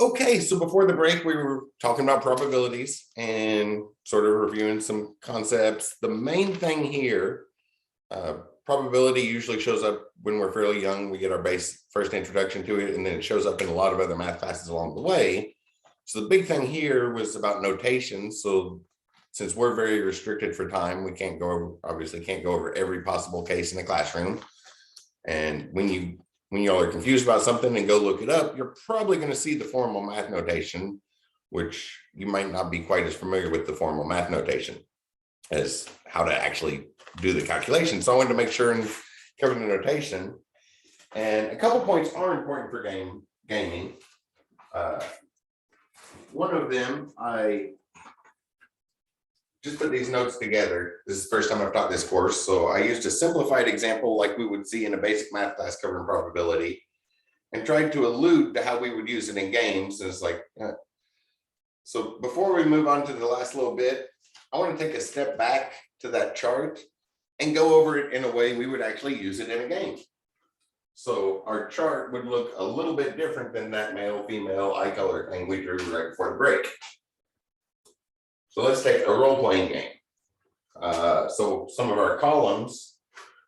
Okay, so before the break, we were talking about probabilities and sort of reviewing some concepts. The main thing here, probability usually shows up when we're fairly young. We get our first introduction to it, and then it shows up in a lot of other math classes along the way. So the big thing here was about notation. So since we're very restricted for time, we can't go over, obviously can't go over every possible case in the classroom. And when y'all are confused about something and go look it up, you're probably going to see the formal math notation, which you might not be quite as familiar with the formal math notation as how to actually do the calculation. So I wanted to make sure and cover the notation. And a couple points are important for gaming. One of them, I just put these notes together. This is the first time I've taught this course. So I used a simplified example like we would see in a basic math class covering probability and tried to allude to how we would use it in games. And it's like, so before we move on to the last little bit, I want to take a step back to that chart and go over it in a way we would actually use it in a game. So our chart would look a little bit different than that male, female, eye color thing we drew right before the break. So let's take a role-playing game. So some of our columns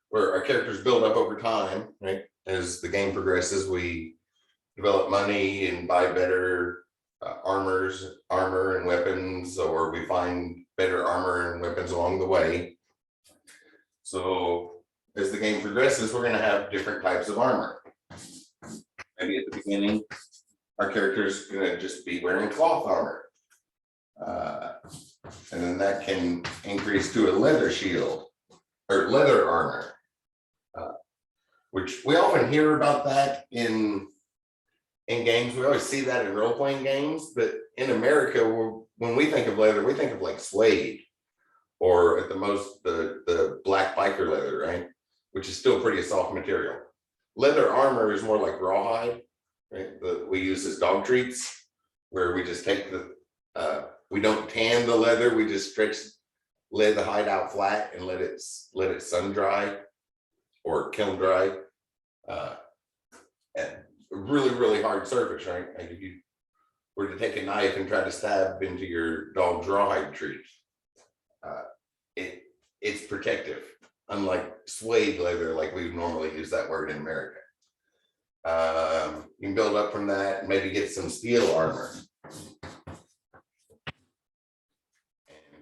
where our characters build up over time, right? As the game progresses, we develop money and buy better armor and weapons, or we find better armor and weapons along the way. So as the game progresses, we're going to have different types of armor. Maybe at the beginning, our character's going to just be wearing cloth armor. And then that can increase to a leather shield or leather armor, which we often hear about that in games. We always see that in role-playing games, but in America, when we think of leather, we think of like suede or at the most the black biker leather, right? Which is still pretty soft material. Leather armor is more like rawhide, right? That we use as dog treats, where we just take we don't tan the leather, we just lay the hide out flat and let it sun dry or kiln dry. And really, really hard surface, right? Like if you were to take a knife and try to stab into your dog's rawhide treat, it's protective, unlike suede leather, like we normally use that word in America. You can build up from that and maybe get some steel armor.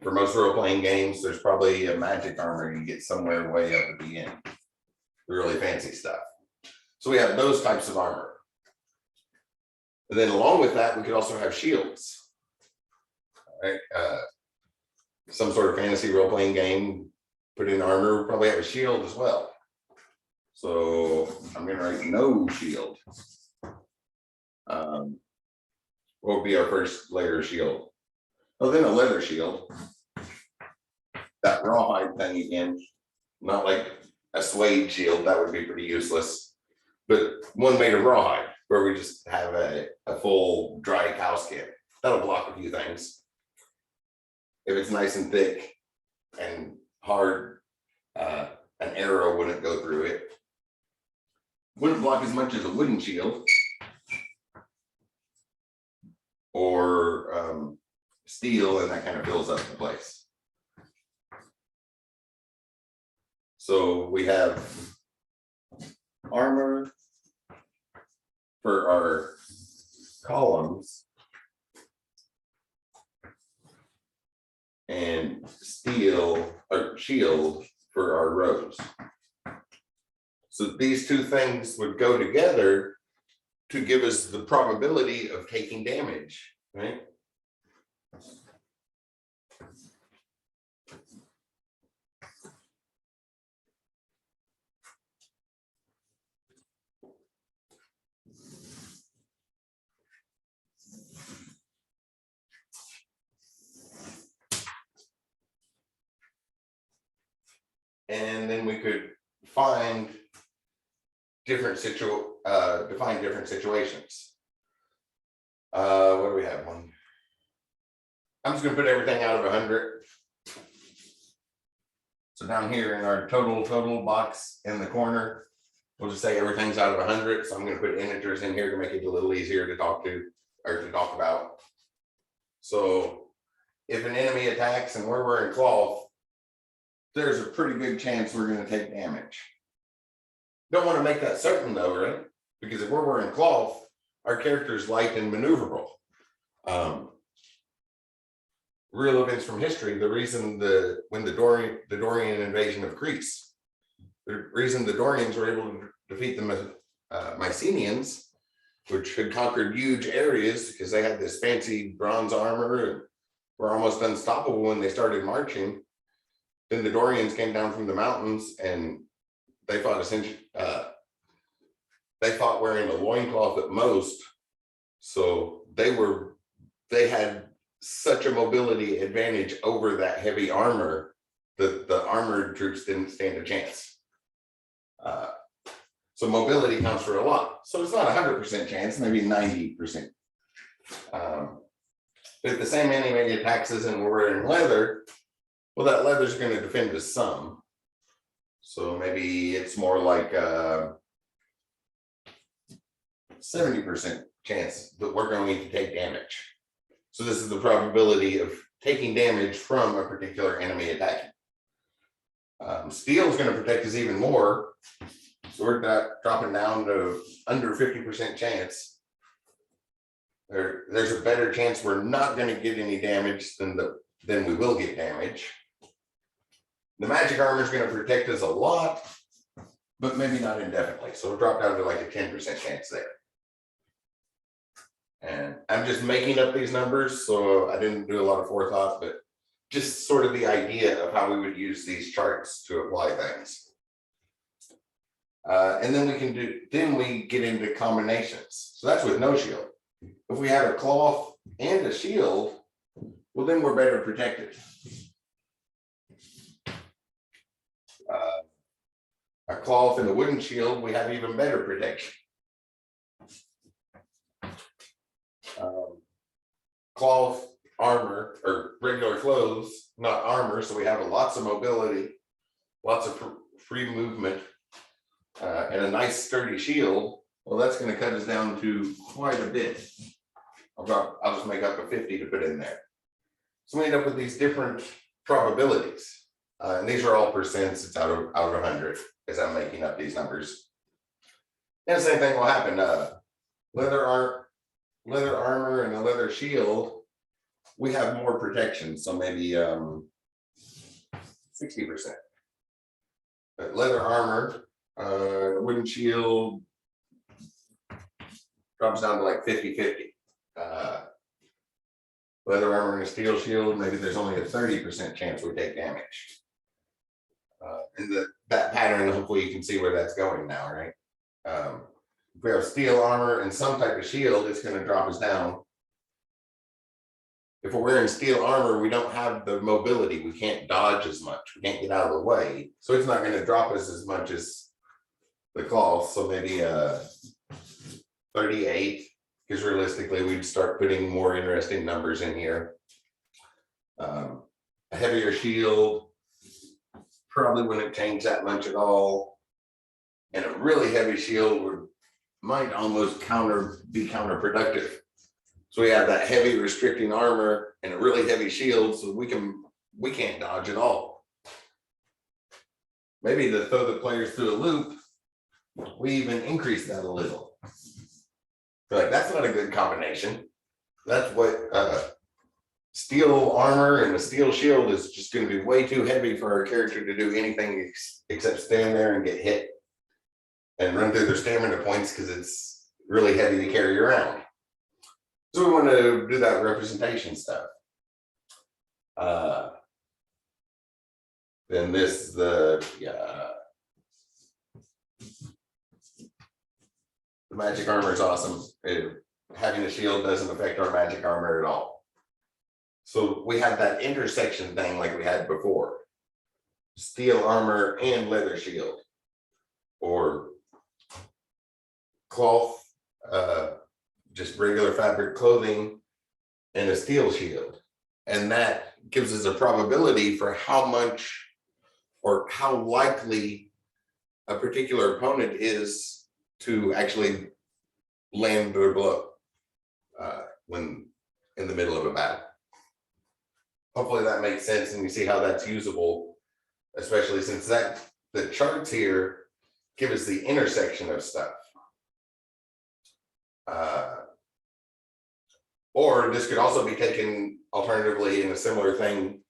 For most role-playing games, there's probably a magic armor you get somewhere way up at the end. Really fancy stuff. So we have those types of armor. And then along with that, we could also have shields. All right. Some sort of fantasy role-playing game, put in armor, we'll probably have a shield as well. So I'm going to write no shield. What would be our first layer of shield? Oh, then a leather shield. That rawhide thing again, not like a suede shield, that would be pretty useless, but one made of rawhide where we just have a full dry cow skin. That'll block a few things. If it's nice and thick and hard, an arrow wouldn't go through it. Wouldn't block as much as a wooden shield or steel, and that kind of fills up the place. So we have armor for our columns and steel or shield for our rows. So these two things would go together to give us the probability of taking damage, right? And then we could define different situations. What do we have? One. I'm just going to put everything out of 100. So down here in our total box in the corner, we'll just say everything's out of 100. So I'm going to put integers in here to make it a little easier to talk to. or to talk about. So if an enemy attacks and we're wearing cloth, there's a pretty good chance we're going to take damage. Don't want to make that certain though, right? Because if we're wearing cloth, our character is light and maneuverable. Real events from history, the reason when the Dorian invasion of Greece, the reason the Dorians were able to defeat the Mycenaeans, which had conquered huge areas because they had this fancy bronze armor and were almost unstoppable when they started marching. Then the Dorians came down from the mountains and they fought essentially, they fought wearing a loincloth at most. So they had such a mobility advantage over that heavy armor that the armored troops didn't stand a chance. So mobility counts for a lot. So it's not 100% chance, maybe 90%. If the same enemy attacks us and we're wearing leather, well, that leather is going to defend us some. So maybe it's more like 70% chance that we're going to take damage. So this is the probability of taking damage from a particular enemy attacking. Steel is going to protect us even more. So we're dropping down to under 50% chance. There's a better chance we're not going to get any damage than we will get damage. The magic armor is going to protect us a lot, but maybe not indefinitely. So we'll drop down to like a 10% chance there. And I'm just making up these numbers, so I didn't do a lot of forethought, but just sort of the idea of how we would use these charts to apply things. And then we get into combinations. So that's with no shield. If we have a cloth and a shield, well, then we're better protected. A cloth and a wooden shield, we have even better protection. Cloth, armor, or regular clothes, not armor, so we have lots of mobility, lots of free movement, and a nice sturdy shield. Well, that's going to cut us down to quite a bit. I'll just make up a 50 to put in there. So we end up with these different probabilities, and these are all percents. It's out of 100 as I'm making up these numbers. And the same thing will happen. Leather armor and a leather shield, we have more protection, so maybe 60%. But leather armor, wooden shield drops down to like 50-50. Leather armor and a steel shield, maybe there's only a 30% chance we take damage. And that pattern, hopefully you can see where that's going now, right? If we have steel armor and some type of shield, it's going to drop us down. If we're wearing steel armor, we don't have the mobility. We can't dodge as much. We can't get out of the way. So it's not going to drop us as much as the cloth. So maybe 38, because realistically, we'd start putting more interesting numbers in here. A heavier shield probably wouldn't change that much at all. And a really heavy shield might almost be counterproductive. So we have that heavy restricting armor and a really heavy shield, so we can't dodge at all. Maybe to throw the players through a loop, we even increase that a little. Like, that's not a good combination. That's what steel armor and a steel shield is just going to be way too heavy for our character to do anything except stand there and get hit and run through their stamina points because it's really heavy to carry around. So we want to do that representation stuff. Then the magic armor is awesome. Having a shield doesn't affect our magic armor at all. So we have that intersection thing like we had before. Steel armor and leather shield. Or cloth, just regular fabric clothing, and a steel shield. And that gives us a probability for how much or how likely a particular opponent is to actually land their blow. when in the middle of a battle. Hopefully that makes sense and you see how that's usable, especially since the charts here give us the intersection of stuff. Or this could also be taken alternatively in a similar thing.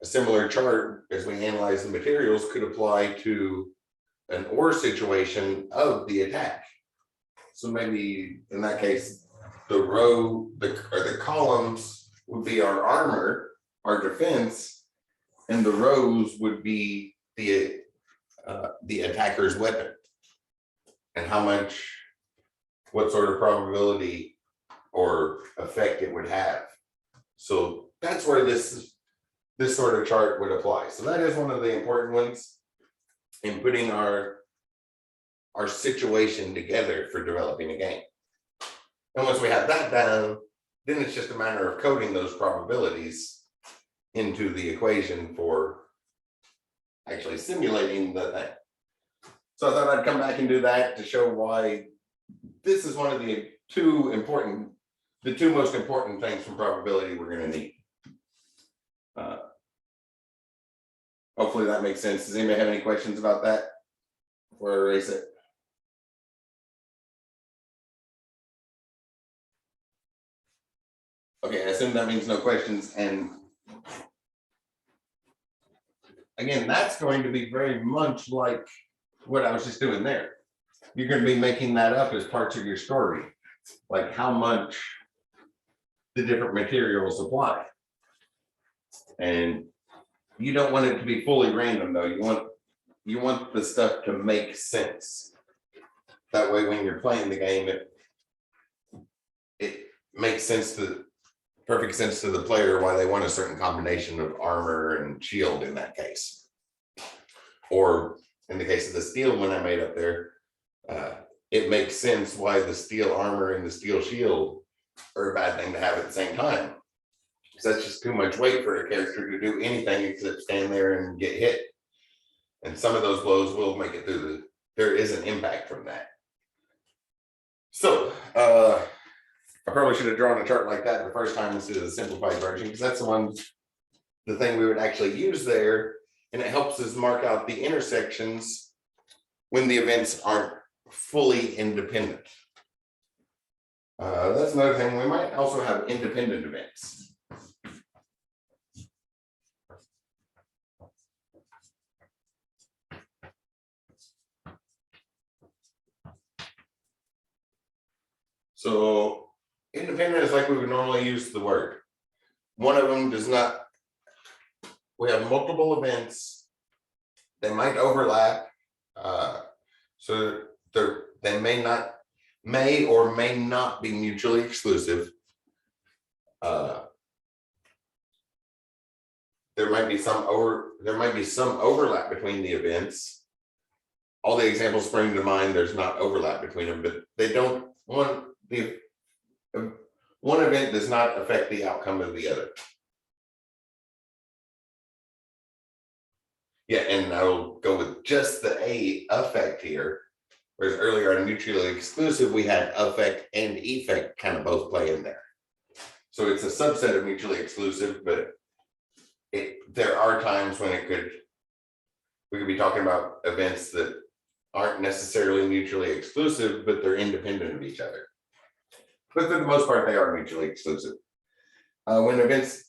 A similar chart as we analyze the materials could apply to an or situation of the attack. So maybe in that case, the row or the columns would be our armor, our defense, and the rows would be the attacker's weapon, and what sort of probability or effect it would have. So that's where this sort of chart would apply. So that is one of the important ones in putting our situation together for developing a game. And once we have that down, then it's just a matter of coding those probabilities into the equation for actually simulating the thing. So I thought I'd come back and do that to show why this is one of the two most important things from probability we're going to need. Hopefully that makes sense. Does anybody have any questions about that before I erase it? Okay, I assume that means no questions. And again, that's going to be very much like what I was just doing there. You're going to be making that up as parts of your story, like how much the different materials apply. And you don't want it to be fully random though. You want the stuff to make sense. That way when you're playing the game, it makes perfect sense to the player why they want a certain combination of armor and shield in that case. Or in the case of the steel one I made up there, it makes sense why the steel armor and the steel shield are a bad thing to have at the same time. Because that's just too much weight for a character to do anything except stand there and get hit. And some of those blows will make it through there is an impact from that. So I probably should have drawn a chart like that the first time instead of the simplified version, because that's the thing we would actually use there. And it helps us mark out the intersections when the events aren't fully independent. That's another thing. We might also have independent events. So independent is like we would normally use the word. One of them does not, we have multiple events. They might overlap. So they may or may not be mutually exclusive. There might be some overlap between the events. All the examples spring to mind, there's not overlap between them, but they don't one event does not affect the outcome of the other. Yeah, and I'll go with just the A effect here. Whereas earlier on mutually exclusive, we had affect and effect kind of both play in there. So it's a subset of mutually exclusive, but there are times when we could be talking about events that aren't necessarily mutually exclusive, but they're independent of each other. But for the most part, they are mutually exclusive. When events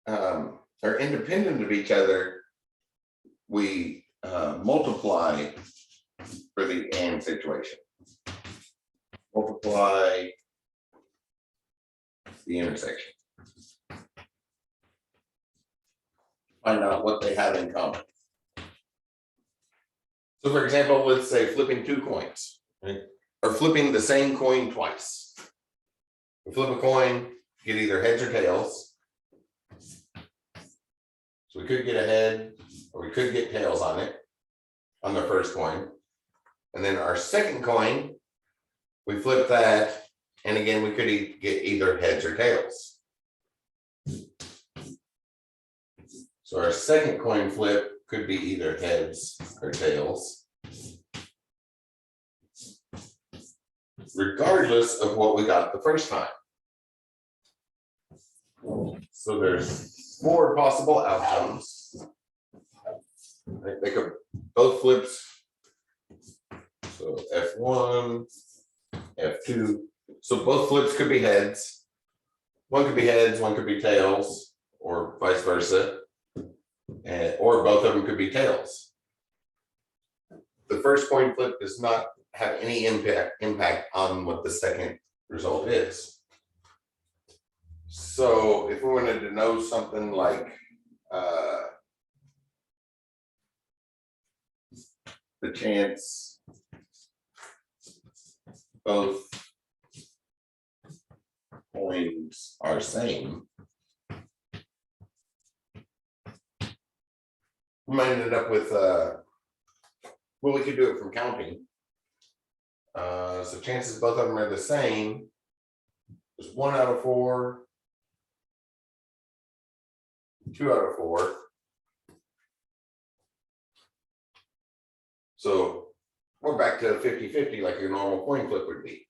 are independent of each other, we multiply for the and situation. Multiply the intersection. Find out what they have in common. So for example, let's say flipping two coins, right? Or flipping the same coin twice. We flip a coin, get either heads or tails. So we could get a head or we could get tails on it, on the first coin. And then our second coin, we flip that, and again, we could get either heads or tails. So our second coin flip could be either heads or tails. regardless of what we got the first time. So there's 4 possible outcomes. They could both flips. So F1, F2. So both flips could be heads. One could be heads, one could be tails, or vice versa. Or both of them could be tails. The first coin flip does not have any impact on what the second result is. So if we wanted to know something like the chance both coins are same, we might end up with well, we could do it from counting. So chances both of them are the same. There's 1 out of 4, 2 out of 4. So we're back to 50-50 like a normal coin flip would be.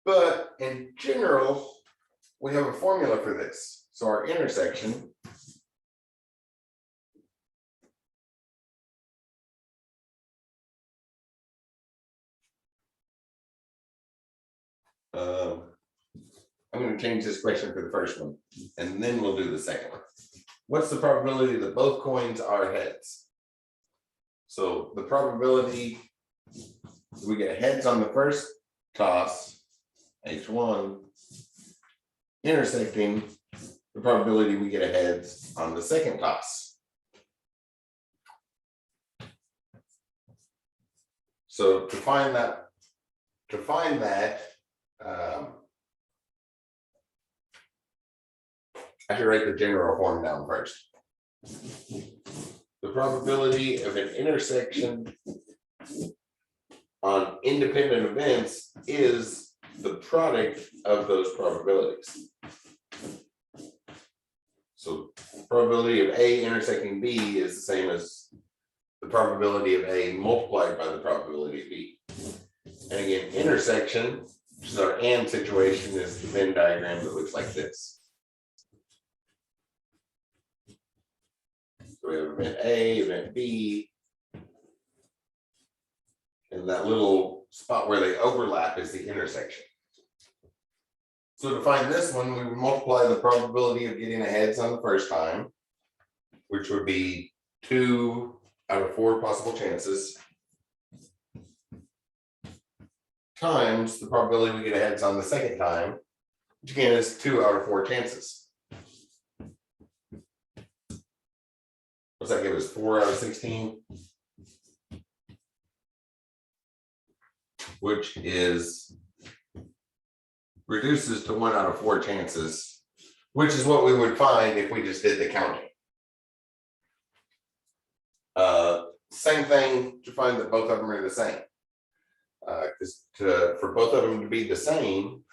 But in general, we have a formula for this. So our intersection I'm going to change this question for the first one, and then we'll do the second one. What's the probability that both coins are heads? So the probability we get heads on the first toss, H1, intersecting the probability we get a heads on the second toss. So to find that, I should write the general form down first. The probability of an intersection on independent events is the product of those probabilities. So probability of A intersecting B is the same as the probability of A multiplied by the probability of B. And again, intersection, which is our AND situation, is the Venn diagram that looks like this. So we have event A, event B, and that little spot where they overlap is the intersection. So to find this one, we would multiply the probability of getting a heads on the first time, which would be 2 out of 4 possible chances, times the probability we get a heads on the second time, which again is 2 out of 4 chances. What's that give us? 4 out of 16, which is reduces to 1 out of 4 chances, which is what we would find if we just did the counting. Same thing to find that both of them are the same. For both of them to be the same,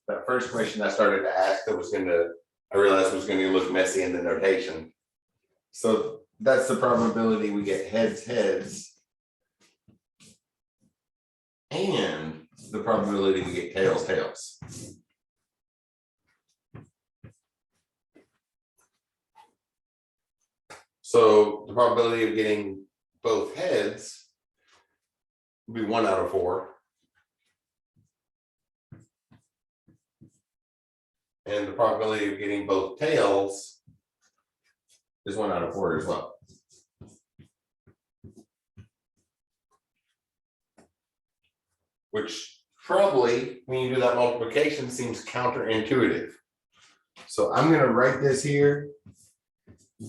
that first question I started to ask that I realized was going to look messy in the notation. So that's the probability we get heads, and the probability we get tails, tails. So the probability of getting both heads would be 1 out of 4. And the probability of getting both tails is 1 out of 4 as well. Which probably, when you do that multiplication, seems counterintuitive. So I'm going to write this here,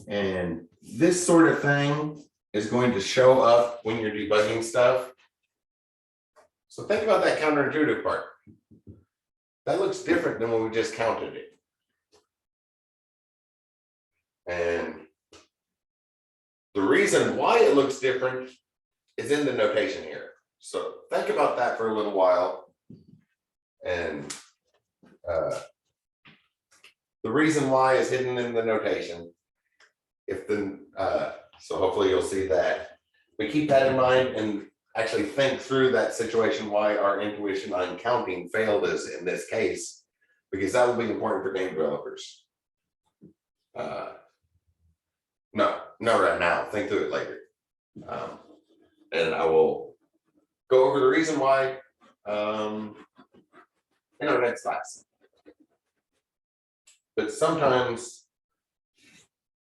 and this sort of thing is going to show up when you're debugging stuff. So think about that counterintuitive part. That looks different than when we just counted it. And the reason why it looks different is in the notation here. So think about that for a little while. And the reason why is hidden in the notation. So hopefully you'll see that. But keep that in mind, and actually think through that situation, why our intuition on counting failed us in this case, because that will be important for game developers. No, right now, think through it later. And I will go over the reason why in our next class. But sometimes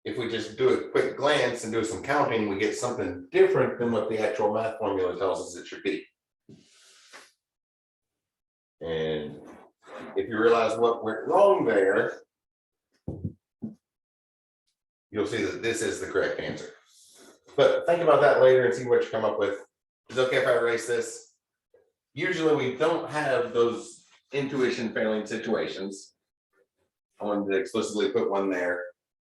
if we just do a quick glance and do some counting, we get something different than what the actual math formula tells us it should be. And if you realize what went wrong there, you'll see that this is the correct answer. But think about that later and see what you come up with. Is it okay if I erase this? Usually we don't have those intuition failing situations. I wanted to explicitly put one there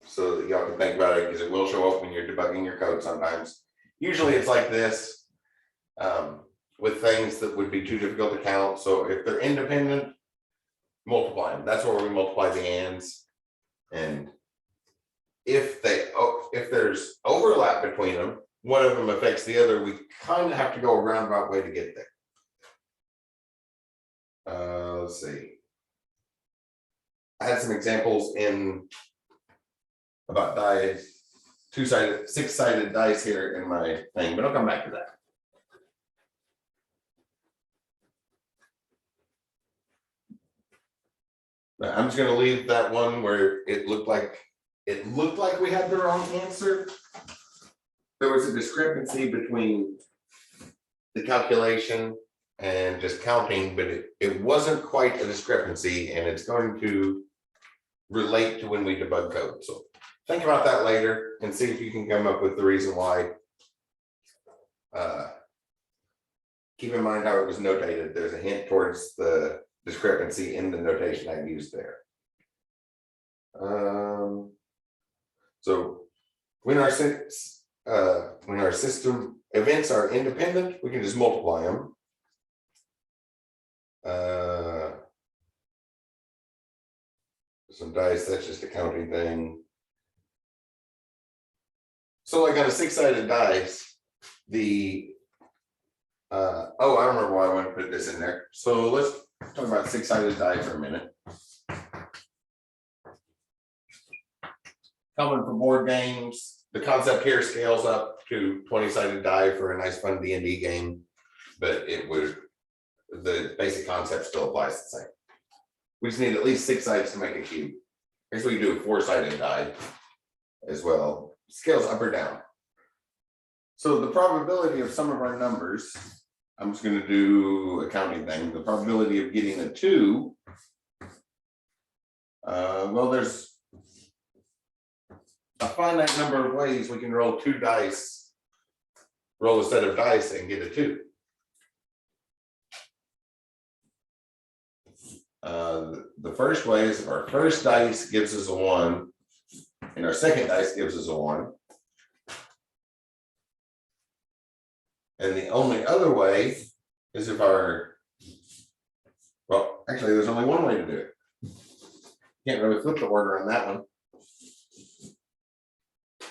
so that y'all can think about it, because it will show up when you're debugging your code sometimes. Usually it's like this, with things that would be too difficult to count. So if they're independent, multiply them. That's where we multiply the ands. And if there's overlap between them, one of them affects the other, we kind of have to go a roundabout way to get there. Let's see. I had some examples in about dice, two-sided, six-sided dice here in my thing, but I'll come back to that. Now, I'm just going to leave that one where it looked like we had the wrong answer. There was a discrepancy between the calculation and just counting, but it wasn't quite a discrepancy, and it's going to relate to when we debug code. So think about that later and see if you can come up with the reason why. Keep in mind how it was notated. There's a hint towards the discrepancy in the notation I used there. So when our system events are independent, we can just multiply them. Some dice, that's just a counting thing. So like on a six-sided dice, oh, I remember why I wanted to put this in there. So let's talk about six-sided die for a minute. Common for board games. The concept here scales up to 20-sided die for a nice fun D&D game, but the basic concept still applies the same. We just need at least 6 sides to make a cube. Here's what you do a 4-sided die as well. Scales up or down. So the probability of some of our numbers, I'm just going to do a counting thing. The probability of getting a 2, well, there's a finite number of ways we can roll 2 dice, roll a set of dice and get a 2. The first way is if our first dice gives us a 1 and our second dice gives us a 1. And the only other way is if well, actually there's only one way to do it. Can't really flip the order on that one.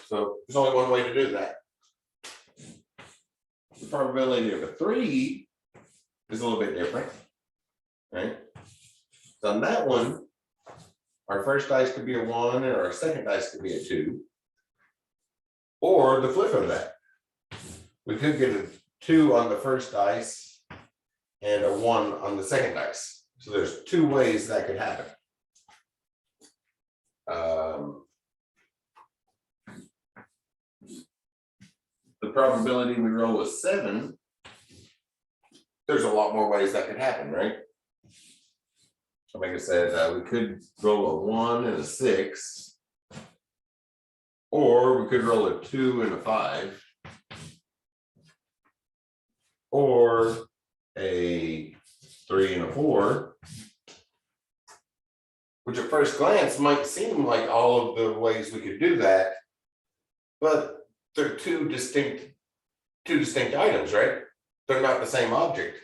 So there's only one way to do that. The probability of a 3 is a little bit different, right? So on that one, our first dice could be a 1 and our second dice could be a 2. Or the flip of that. We could get a 2 on the first dice and a 1 on the second dice. So there's 2 ways that could happen. The probability we roll a 7, there's a lot more ways that could happen, right? So like I said, we could roll a 1 and a 6, or we could roll a 2 and a 5, or a 3 and a 4, which at first glance might seem like all of the ways we could do that, but they're two distinct items, right? They're not the same object.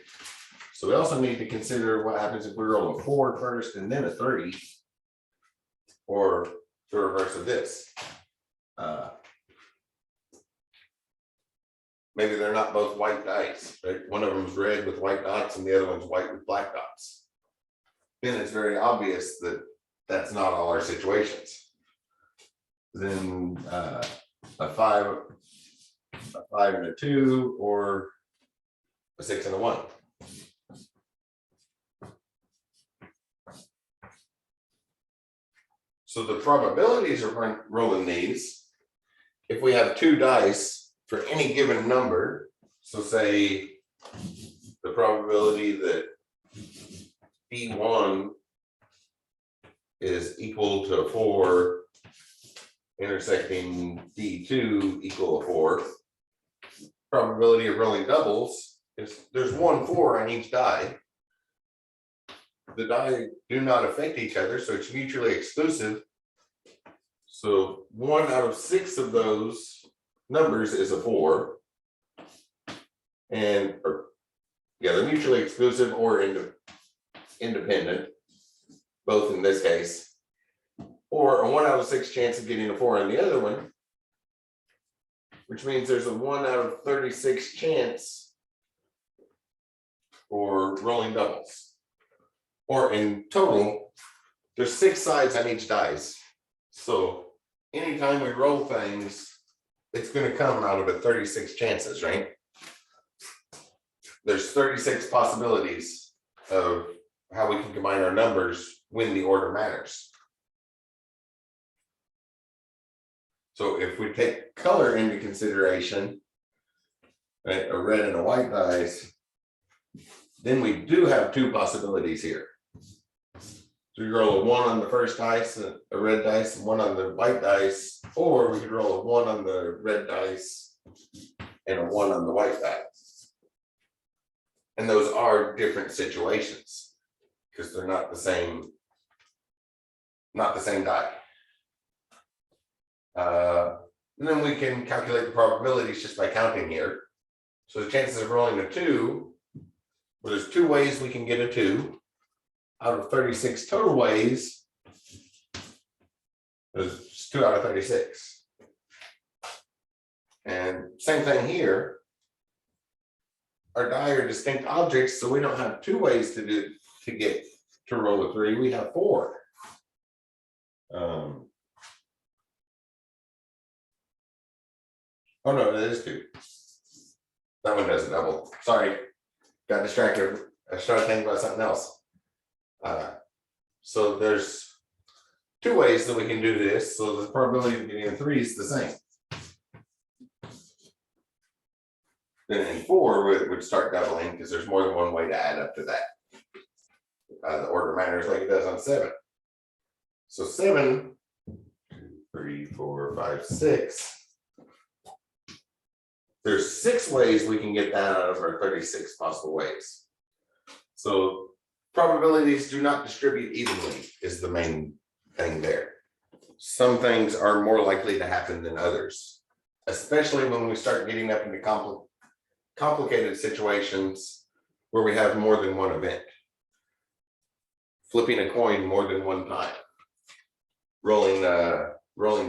So we also need to consider what happens if we roll a 4 first and then a 3, or the reverse of this. maybe they're not both white dice, right? One of them's red with white dots and the other one's white with black dots. Then it's very obvious that that's not all our situations. Then a 5 and a 2, or a 6 and a 1. So the probabilities of rolling these, if we have 2 dice for any given number, so say the probability that D1 is equal to 4 intersecting D2 equal to 4, probability of rolling doubles is there's 1 4 on each die. The die do not affect each other, so it's mutually exclusive. So 1 out of 6 of those numbers is a 4. And they're mutually exclusive or independent, both in this case. Or a 1 out of 6 chance of getting a 4 on the other one, which means there's a 1 out of 36 chance for rolling doubles. Or in total, there's 6 sides on each dice. So anytime we roll things, it's going to come out of it 36 chances, right? There's 36 possibilities of how we can combine our numbers when the order matters. So if we take color into consideration, right, a red and a white dice, then we do have 2 possibilities here. So you roll a 1 on the first dice, a red dice, and 1 on the white dice, or we could roll a 1 on the red dice and a 1 on the white dice. And those are different situations because they're not the same die. And then we can calculate the probabilities just by counting here. So the chances of rolling a 2, well, there's 2 ways we can get a 2. Out of 36 total ways, there's 2 out of 36. And same thing here. Our die are distinct objects, so we don't have 2 ways to get to roll a 3. We have 4. Oh no, that is 2. That one does a double. Sorry, got distracted. I started thinking about something else. So there's 2 ways that we can do this. So the probability of getting a 3 is the same. Then in 4, would start doubling because there's more than one way to add up to that. The order matters like it does on 7. So 7, 2, 3, 4, 5, 6. There's 6 ways we can get that out of our 36 possible ways. So probabilities do not distribute evenly is the main thing there. Some things are more likely to happen than others, especially when we start getting up into complicated situations where we have more than one event. Flipping a coin more than one time, rolling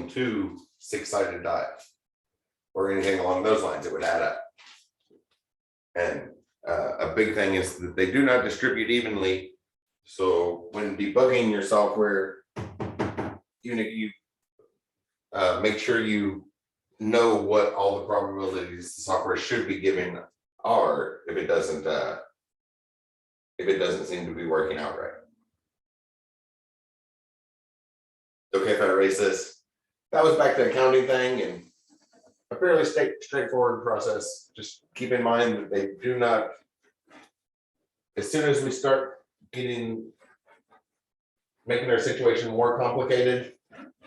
2 6-sided die, or anything along those lines, it would add up. And a big thing is that they do not distribute evenly. So when debugging your software, you make sure you know what all the probabilities the software should be giving are if it doesn't seem to be working out right. Okay, if I erase this, that was back to the accounting thing and a fairly straightforward process. Just keep in mind that they do not, as soon as we start making our situation more complicated,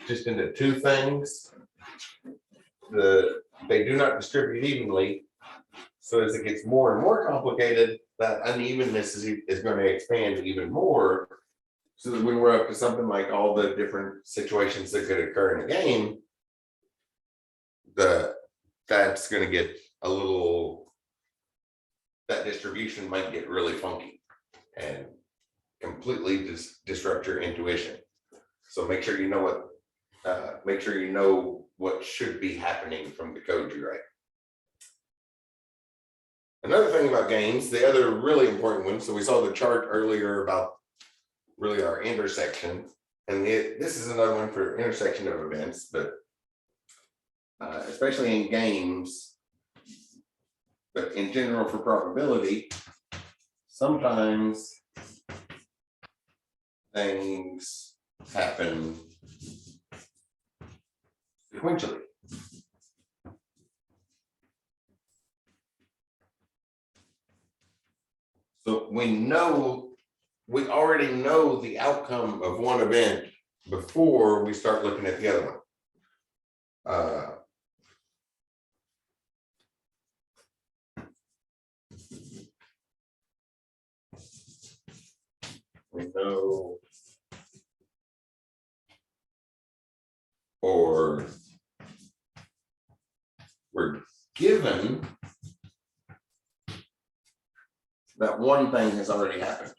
just into 2 things, they do not distribute evenly. So as it gets more and more complicated, that unevenness is going to expand even more. So that when we're up to something like all the different situations that could occur in a game, that's going to get a little, that distribution might get really funky and completely disrupt your intuition. So make sure you know what should be happening from the code you write. Another thing about games, the other really important one, so we saw the chart earlier about really our intersection, and this is another one for intersection of events, but especially in games, but in general for probability, sometimes things happen sequentially. So we already know the outcome of one event before we start looking at the other one. We know, or we're given that one thing has already happened.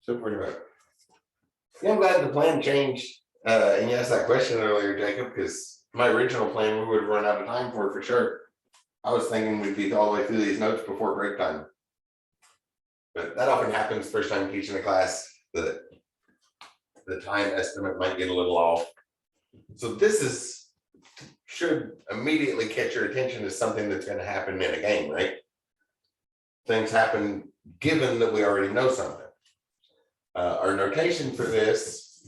So pretty much. Yeah, I'm glad the plan changed. And you asked that question earlier, Jacob, because my original plan we would have run out of time for sure. I was thinking we'd be all the way through these notes before break time. But that often happens first time teaching a class, that the time estimate might get a little off. So this should immediately catch your attention as something that's going to happen in a game, right? Things happen given that we already know something. Our notation for this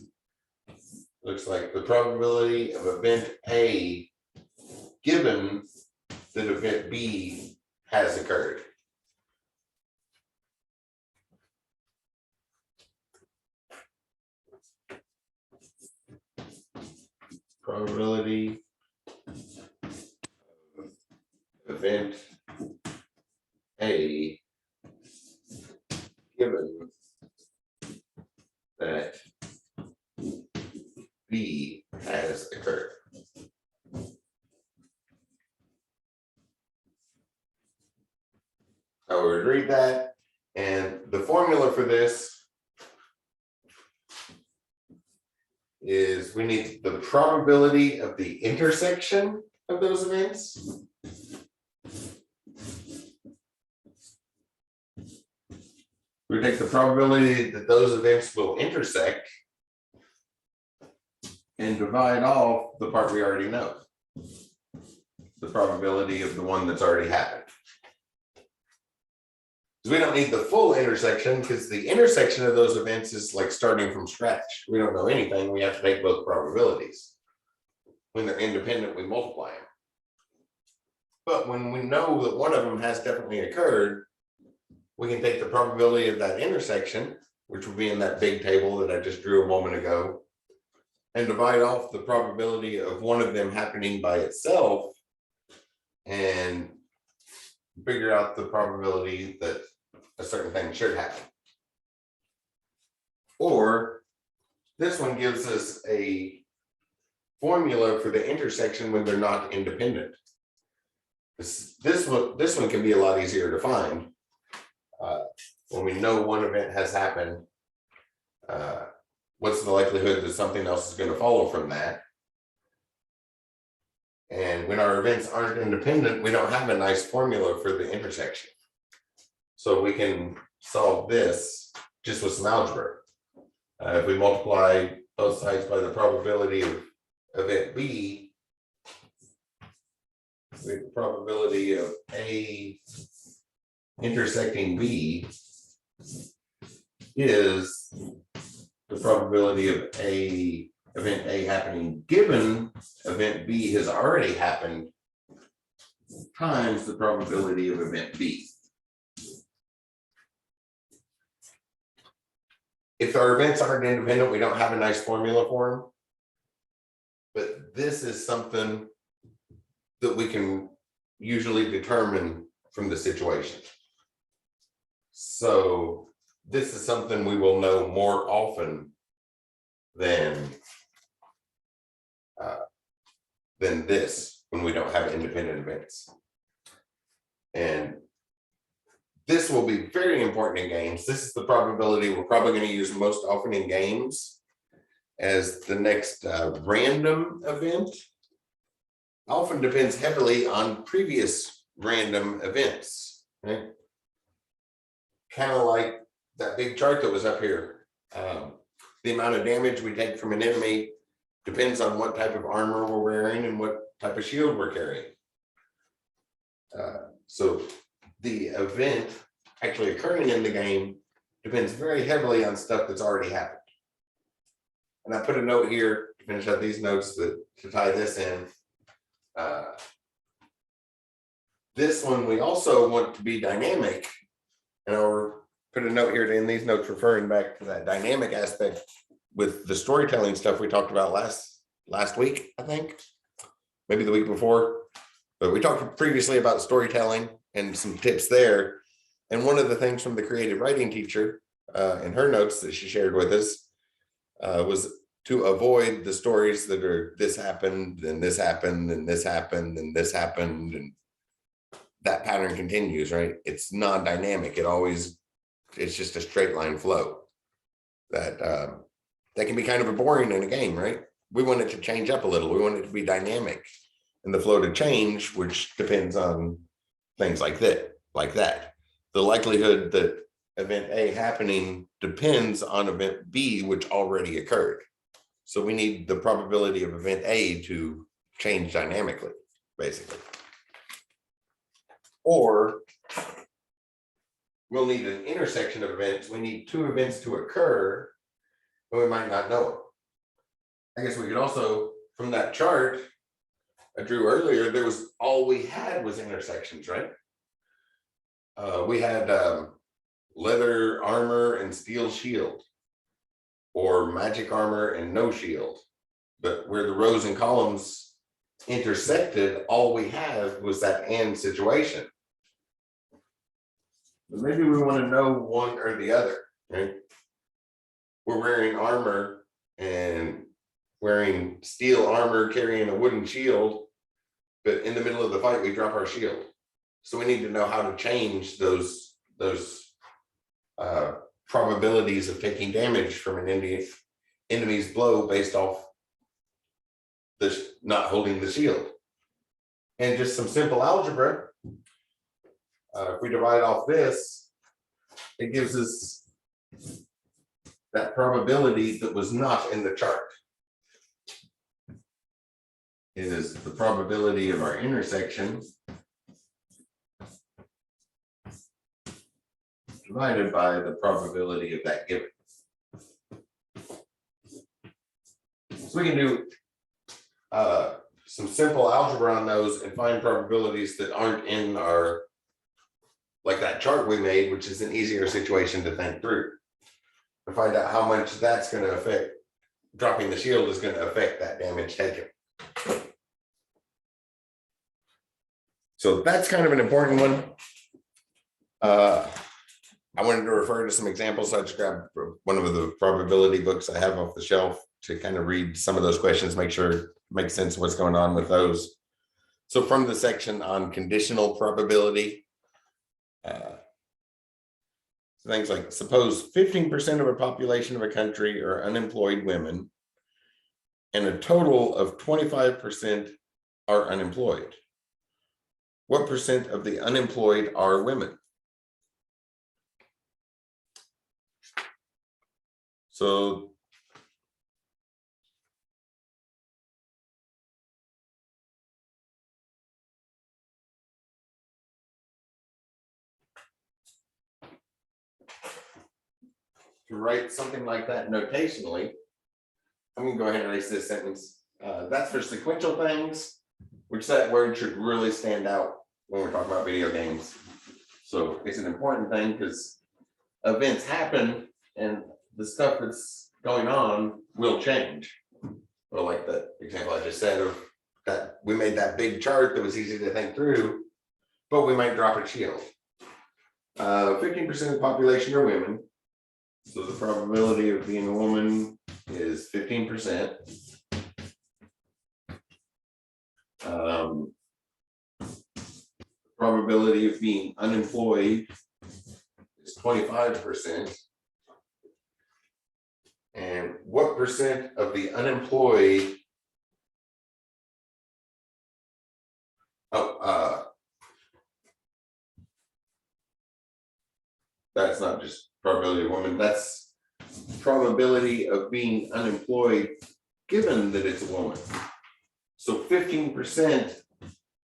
looks like the probability of event A given that event B has occurred. Probability of event A given that B has occurred. I would read that, and the formula for this is we need the probability of the intersection of those events. We take the probability that those events will intersect and divide off the part we already know, the probability of the one that's already happened. We don't need the full intersection because the intersection of those events is like starting from scratch. We don't know anything. We have to take both probabilities. When they're independent, we multiply them. But when we know that one of them has definitely occurred, we can take the probability of that intersection, which will be in that big table that I just drew a moment ago, and divide off the probability of one of them happening by itself and figure out the probability that a certain thing should happen. Or this one gives us a formula for the intersection when they're not independent. This one can be a lot easier to find. When we know one event has happened, what's the likelihood that something else is going to follow from that? And when our events aren't independent, we don't have a nice formula for the intersection. So we can solve this just with some algebra. If we multiply both sides by the probability of event B, we have the probability of A intersecting B is the probability of event A happening given event B has already happened times the probability of event B. If our events aren't independent, we don't have a nice formula for them. But this is something that we can usually determine from the situation. So this is something we will know more often than than this when we don't have independent events. And this will be very important in games. This is the probability we're probably going to use most often in games as the next random event. Often depends heavily on previous random events, right? Kind of like that big chart that was up here. The amount of damage we take from an enemy depends on what type of armor we're wearing and what type of shield we're carrying. So the event actually occurring in the game depends very heavily on stuff that's already happened. And I put a note here to finish out these notes to tie this in. This one we also want to be dynamic, and I'll put a note here in these notes referring back to that dynamic aspect with the storytelling stuff we talked about last week, I think, maybe the week before, but we talked previously about storytelling and some tips there. And one of the things from the creative writing teacher in her notes that she shared with us was to avoid the stories that are this happened and this happened and this happened and this happened, and that pattern continues, right? It's non-dynamic. It's just a straight line flow that can be kind of boring in a game, right? We want it to change up a little. We want it to be dynamic and the flow to change, which depends on things like that. The likelihood that event A happening depends on event B, which already occurred. So we need the probability of event A to change dynamically, basically. Or we'll need an intersection of events. We need two events to occur, but we might not know it. I guess we could also, from that chart I drew earlier, all we had was intersections, right? We had leather armor and steel shield, or magic armor and no shield. But where the rows and columns intersected, all we had was that and situation. But maybe we want to know one or the other, right? We're wearing armor and wearing steel armor, carrying a wooden shield, but in the middle of the fight, we drop our shield. So we need to know how to change those probabilities of taking damage from an enemy's blow based off this not holding the shield. And just some simple algebra. If we divide off this, it gives us that probability that was not in the chart. It is the probability of our intersection divided by the probability of that given. So we can do some simple algebra on those and find probabilities that aren't in our, like that chart we made, which is an easier situation to think through. To find out how much that's going to affect, dropping the shield is going to affect that damage taken. So that's kind of an important one. I wanted to refer to some examples. So I just grabbed one of the probability books I have off the shelf to kind of read some of those questions, make sure it makes sense of what's going on with those. So from the section on conditional probability, things like, suppose 15% of a population of a country are unemployed women and a total of 25% are unemployed. What percent of the unemployed are women? So to write something like that notationally, I'm going to go ahead and erase this sentence. That's for sequential things, which that word should really stand out when we're talking about video games. So it's an important thing because events happen and the stuff that's going on will change. Well, like the example I just said of that, we made that big chart that was easy to think through, but we might drop a shield. 15% of the population are women. So the probability of being a woman is 15%. Probability of being unemployed is 25%. And what percent of the unemployed, that's not just probability of women, that's probability of being unemployed given that it's a woman. So 15%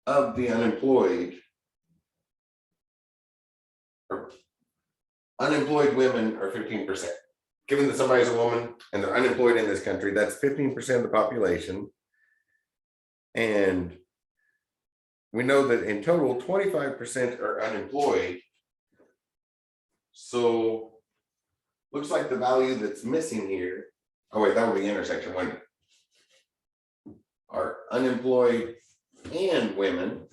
of the unemployed, or unemployed women are 15%. Given that somebody's a woman and they're unemployed in this country, that's 15% of the population. And we know that in total, 25% are unemployed. So looks like the value that's missing here, oh wait, that would be intersection, women are unemployed and women.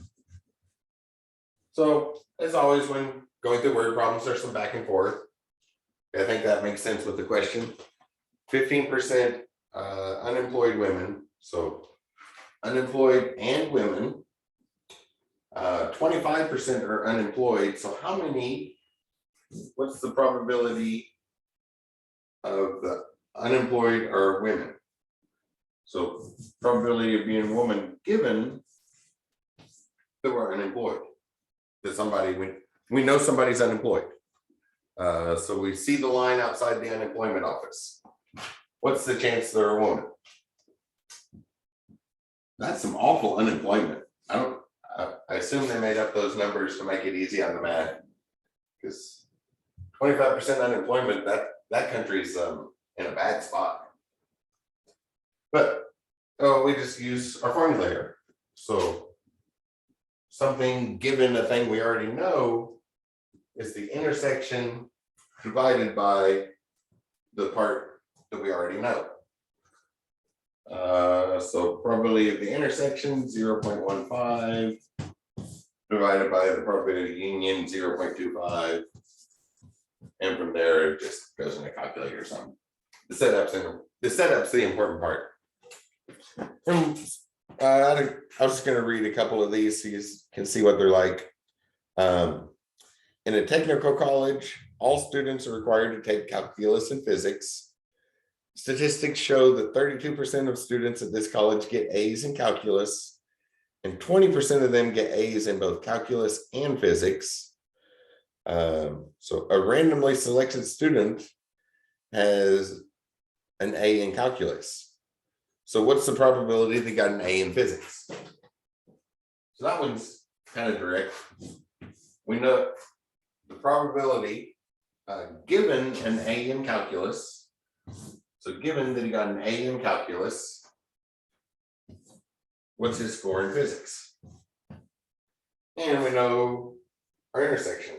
So as always, when going through word problems, there's some back and forth. I think that makes sense with the question. 15% unemployed women, so unemployed and women. 25% are unemployed. So how many, what's the probability of the unemployed are women? So probability of being a woman given that we're unemployed. That somebody, we know somebody's unemployed. So we see the line outside the unemployment office. What's the chance they're a woman? That's some awful unemployment. I assume they made up those numbers to make it easy on the math, because 25% unemployment, that country's in a bad spot. But we just use our formula here. So something given a thing we already know is the intersection divided by the part that we already know. So probability of the intersection 0.15 divided by the probability of union 0.25, and from there it just goes in a calculator or something. The setup's the important part. I was just going to read a couple of these so you can see what they're like. In a technical college, all students are required to take calculus and physics. Statistics show that 32% of students at this college get A's in calculus, and 20% of them get A's in both calculus and physics. So a randomly selected student has an A in calculus. So what's the probability they got an A in physics? So that one's kind of direct. We know the probability given an A in calculus. So given that he got an A in calculus, what's his score in physics? And we know our intersection.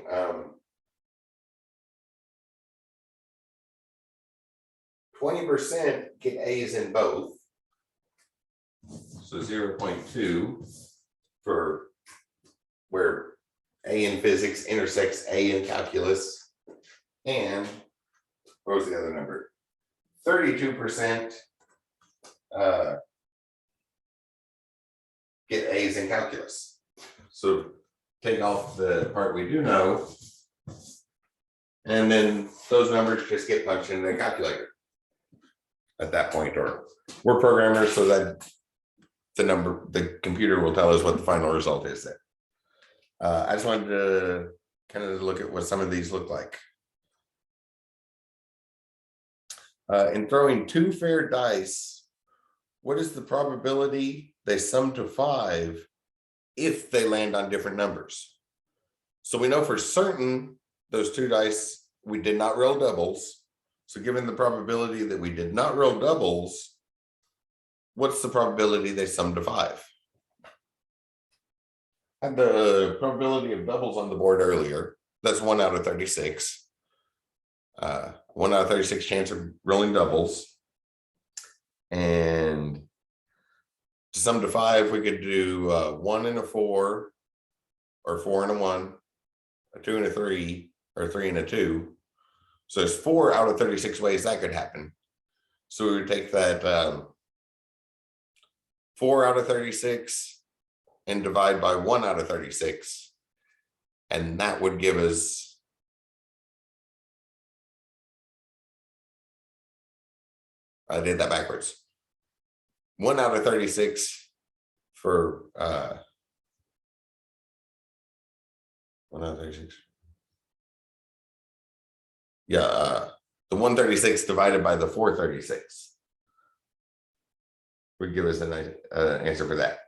20% get A's in both. So 0.2 for where A in physics intersects A in calculus. And what was the other number? 32% get A's in calculus. So take off the part we do know, and then those numbers just get punched into the calculator at that point. Or we're programmers, so that the computer will tell us what the final result is there. I just wanted to kind of look at what some of these look like. In throwing two fair dice, what is the probability they sum to 5 if they land on different numbers? So we know for certain those two dice, we did not roll doubles. So given the probability that we did not roll doubles, what's the probability they sum to 5? I had the probability of doubles on the board earlier. That's 1 out of 36. 1 out of 36 chance of rolling doubles. And to sum to 5, we could do 1 and a 4, or 4 and a 1, a 2 and a 3, or 3 and a 2. So there's 4 out of 36 ways that could happen. So we would take that 4 out of 36 and divide by 1 out of 36. And that would give us, I did that backwards. 1 out of 36 for 1 out of 36. Yeah, the 136 divided by the 436 would give us an answer for that.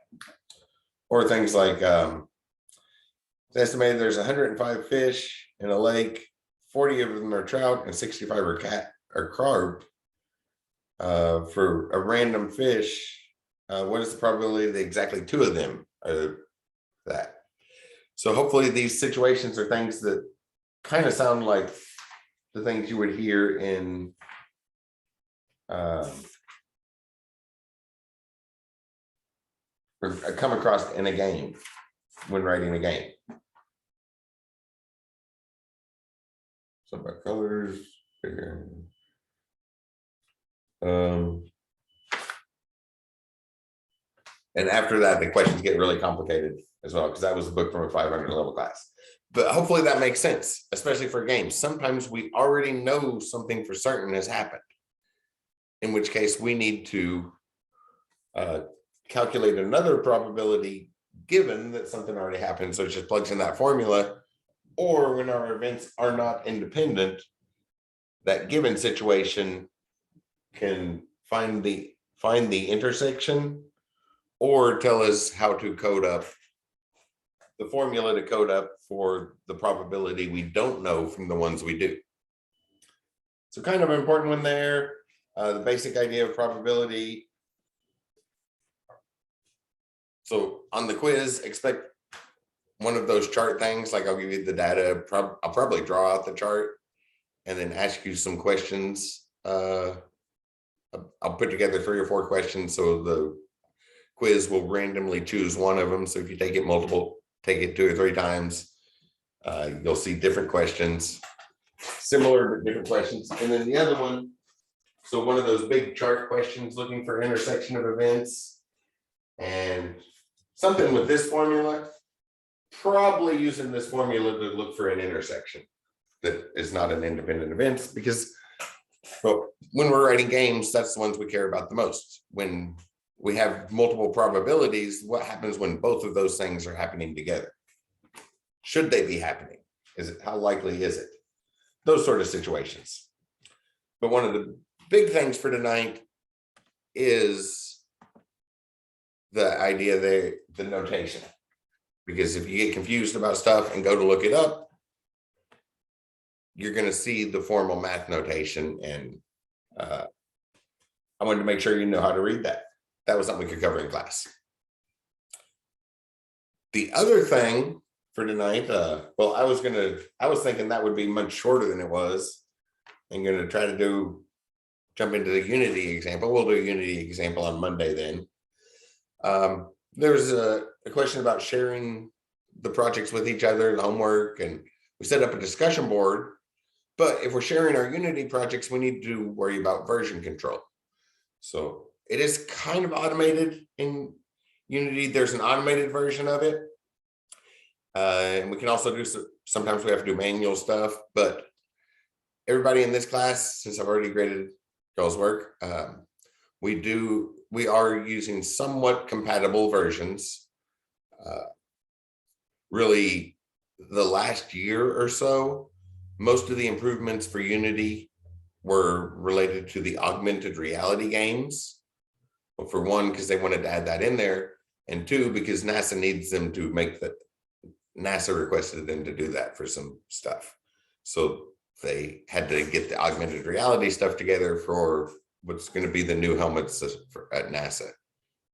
Or things like it's estimated there's 105 fish in a lake, 40 of them are trout and 65 are carp. For a random fish, what is the probability that exactly 2 of them are that? So hopefully these situations are things that kind of sound like the things you would hear in or come across in a game when writing a game. So about colors. And after that, the questions get really complicated as well, because that was a book from a 500 level class. But hopefully that makes sense, especially for games. Sometimes we already know something for certain has happened, in which case we need to calculate another probability given that something already happened. So it just plugs in that formula. Or when our events are not independent, that given situation can find the intersection or tell us how to code up the formula to code up for the probability we don't know from the ones we do. So kind of an important one there. The basic idea of probability. So on the quiz, expect one of those chart things, like I'll give you the data, I'll probably draw out the chart and then ask you some questions. I'll put together 3 or 4 questions, so the quiz will randomly choose one of them. So if you take it 2 or 3 times, you'll see different questions, similar but different questions. And then the other one, so one of those big chart questions looking for intersection of events, and something with this formula, probably using this formula to look for an intersection that is not an independent event, because well, when we're writing games, that's the ones we care about the most. When we have multiple probabilities, what happens when both of those things are happening together? Should they be happening? How likely is it? Those sort of situations. But one of the big things for tonight is the idea there, the notation. Because if you get confused about stuff and go to look it up, you're going to see the formal math notation. And I wanted to make sure you know how to read that. That was something we could cover in class. The other thing for tonight, well, I was thinking that would be much shorter than it was. I'm going to try to jump into the Unity example. We'll do a Unity example on Monday then. There's a question about sharing the projects with each other, the homework, and we set up a discussion board. But if we're sharing our Unity projects, we need to worry about version control. So it is kind of automated in Unity. There's an automated version of it. And we can also do sometimes we have to do manual stuff, but everybody in this class, since I've already graded y'all's work, we are using somewhat compatible versions. Really, the last year or so, most of the improvements for Unity were related to the augmented reality games. Well, for one, because they wanted to add that in there, and 2, because NASA needs them to make that. NASA requested them to do that for some stuff. So they had to get the augmented reality stuff together for what's going to be the new helmets at NASA,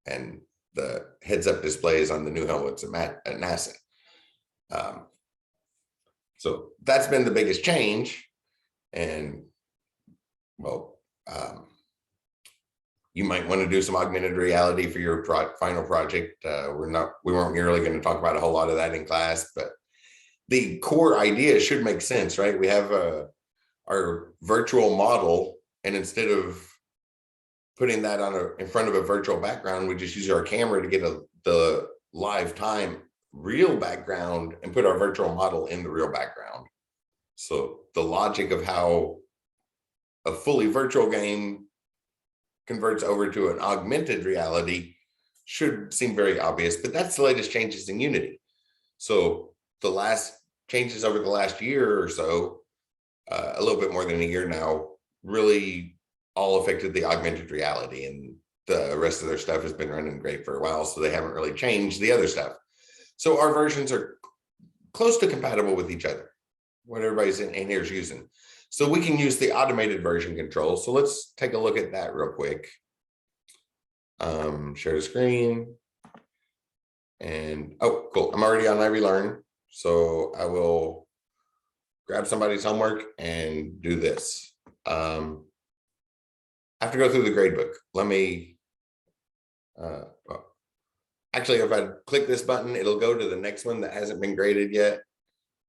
and the heads-up displays on the new helmets at NASA. So that's been the biggest change. And well, you might want to do some augmented reality for your final project. We weren't really going to talk about a whole lot of that in class, but the core idea should make sense, right? We have our virtual model, and instead of putting that in front of a virtual background, we just use our camera to get the live time real background and put our virtual model in the real background. So the logic of how a fully virtual game converts over to an augmented reality should seem very obvious, but that's the latest changes in Unity. So the last changes over the last year or so, a little bit more than a year now, really all affected the augmented reality, and the rest of their stuff has been running great for a while, so they haven't really changed the other stuff. So our versions are close to compatible with each other, what everybody's in here is using. So we can use the automated version control. So let's take a look at that real quick. Share the screen. And oh, cool. I'm already on LiveLearn. So I will grab somebody's homework and do this. I have to go through the gradebook. Let me, well, actually, if I click this button, it'll go to the next one that hasn't been graded yet.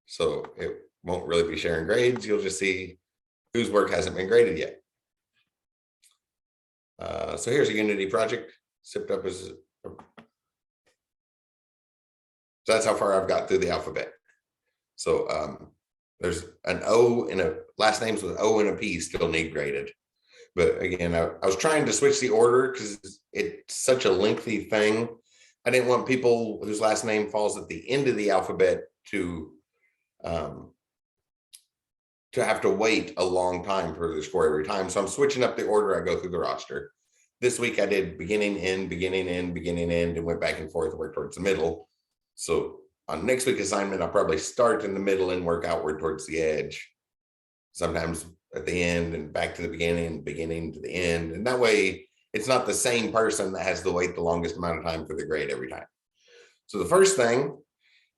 So it won't really be sharing grades. You'll just see whose work hasn't been graded yet. So here's a Unity project, zipped up as, so that's how far I've got through the alphabet. So there's an O and a last names with O and a P still need graded. But again, I was trying to switch the order because it's such a lengthy thing. I didn't want people whose last name falls at the end of the alphabet to have to wait a long time for the score every time. So I'm switching up the order I go through the roster. This week I did beginning, end, beginning, end, beginning, end, and went back and forth, work towards the middle. So on next week's assignment, I'll probably start in the middle and work outward towards the edge. Sometimes at the end and back to the beginning to the end. And that way it's not the same person that has to wait the longest amount of time for the grade every time. So the first thing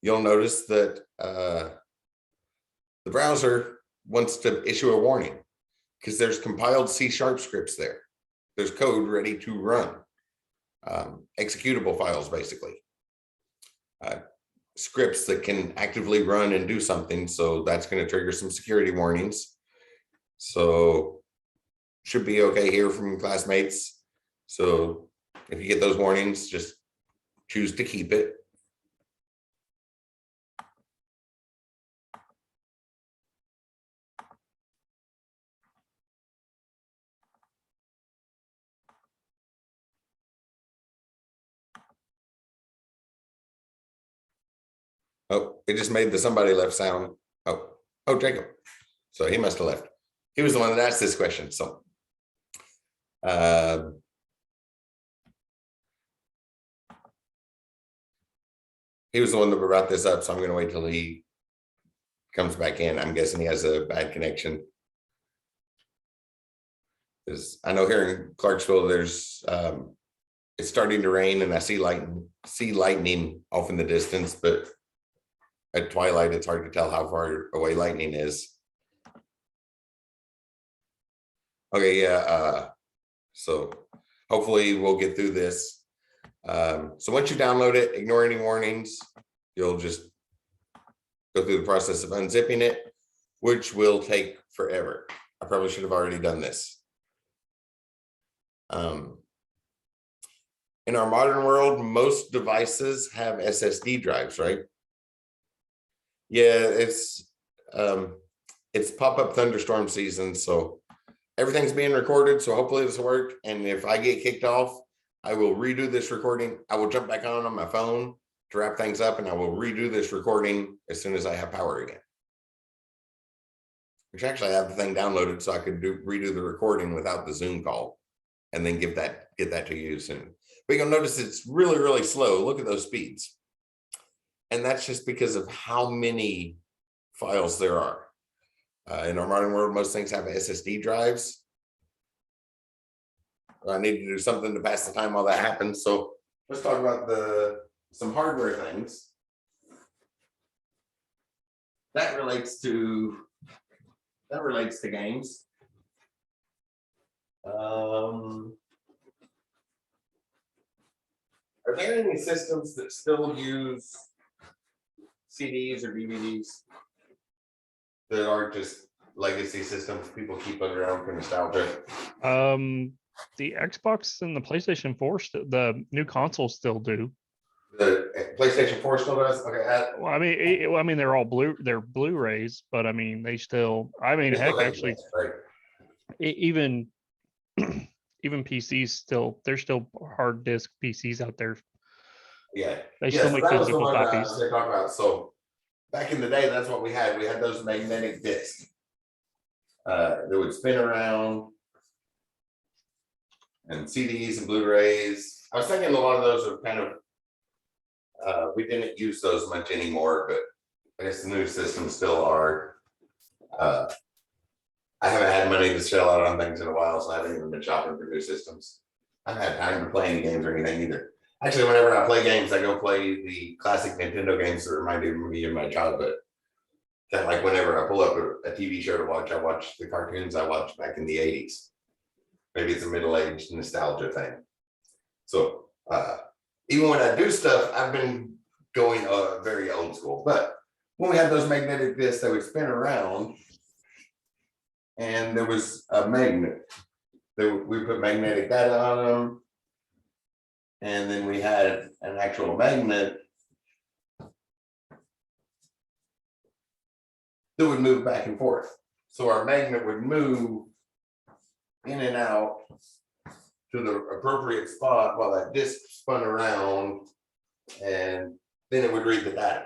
you'll notice that the browser wants to issue a warning because there's compiled C# scripts there. There's code ready to run, executable files, basically. Scripts that can actively run and do something. So that's going to trigger some security warnings. So should be okay here from classmates. So if you get those warnings, just choose to keep it. Oh, it just made the somebody left sound. Oh, Jacob. So he must have left. He was the one that asked this question. So he was the one that brought this up. So I'm going to wait till he comes back in. I'm guessing he has a bad connection. Because I know here in Clarksville, there's it's starting to rain and I see lightning off in the distance, but at twilight, it's hard to tell how far away lightning is. Okay, yeah. So hopefully we'll get through this. So once you download it, ignore any warnings. You'll just go through the process of unzipping it, which will take forever. I probably should have already done this. In our modern world, most devices have SSD drives, right? Yeah, it's pop-up thunderstorm season, so everything's being recorded, so hopefully this will work. And if I get kicked off, I will redo this recording. I will jump back on my phone to wrap things up, and I will redo this recording as soon as I have power again. Which actually I have the thing downloaded so I could redo the recording without the Zoom call and then get that to you soon. But you'll notice it's really, really slow. Look at those speeds. And that's just because of how many files there are. In our modern world, most things have SSD drives. I need to do something to pass the time while that happens. So let's talk about some hardware things. That relates to games. Are there any systems that still use CDs or DVDs that are just legacy systems people keep around for nostalgia? The Xbox and the PlayStation 4, the new consoles still do. The PlayStation 4 still does? Okay. Well, I mean, they're all they're Blu-rays, but I mean, they still, I mean, heck, actually, right. even even PCs still, there's still hard disk PCs out there. Yeah. They Yeah, still so make that was the physical one that I copies. was going to talk about. So back in the day, that's what we had. We had those magnetic discs that would spin around, and CDs and Blu-rays. I was thinking a lot of those are kind of, we didn't use those much anymore, but I guess the new systems still are. I haven't had money to shell out on things in a while, so I haven't even been shopping for new systems. I haven't had time to play any games or anything either. Actually, whenever I play games, I go play the classic Nintendo games that reminded me of my childhood. Kind of like whenever I pull up a TV show to watch, I watch the cartoons I watched back in the 80s. Maybe it's a middle-aged nostalgia thing. So even when I do stuff, I've been going very old school. But when we had those magnetic discs, they would spin around, and there was a magnet. We put magnetic data on them, and then we had an actual magnet that would move back and forth. So our magnet would move in and out to the appropriate spot while that disc spun around, and then it would read the data.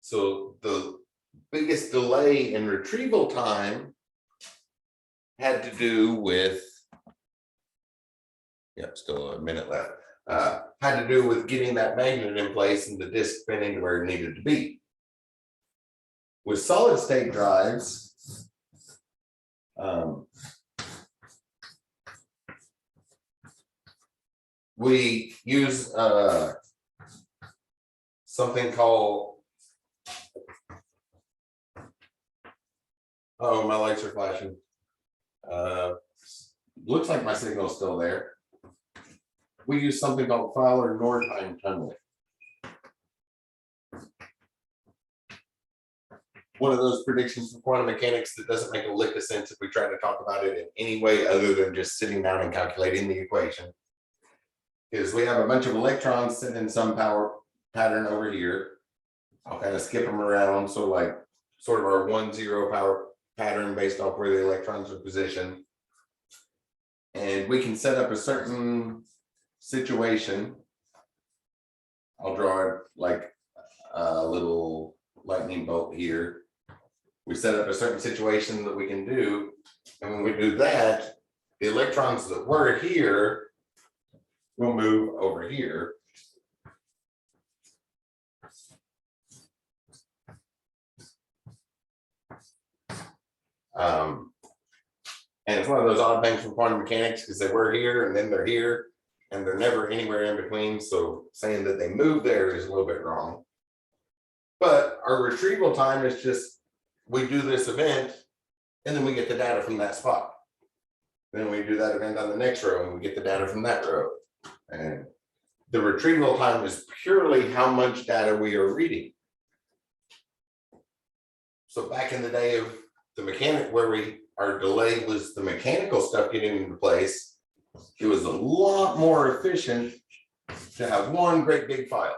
So the biggest delay in retrieval time had to do with, still a minute left, had to do with getting that magnet in place and the disc spinning to where it needed to be. With solid state drives, we use something called, oh, my lights are flashing. Looks like my signal's still there. We use something called Fowler-Nordheim tunneling. One of those predictions for quantum mechanics that doesn't make a lick of sense if we try to talk about it in any way other than just sitting down and calculating the equation. Is we have a bunch of electrons sitting in some power pattern over here. I'll kind of skip them around. So like sort of our 1-0 power pattern based off where the electrons are positioned. And we can set up a certain situation. I'll draw it like a little lightning bolt here. We set up a certain situation that we can do. And when we do that, the electrons that were here will move over here. And it's one of those odd things from quantum mechanics because they were here and then they're here and they're never anywhere in between. So saying that they move there is a little bit wrong. But our retrieval time is just, we do this event and then we get the data from that spot. Then we do that event on the next row and we get the data from that row. And the retrieval time is purely how much data we are reading. So back in the day of the mechanic, where our delay was the mechanical stuff getting into place, it was a lot more efficient to have one great big file.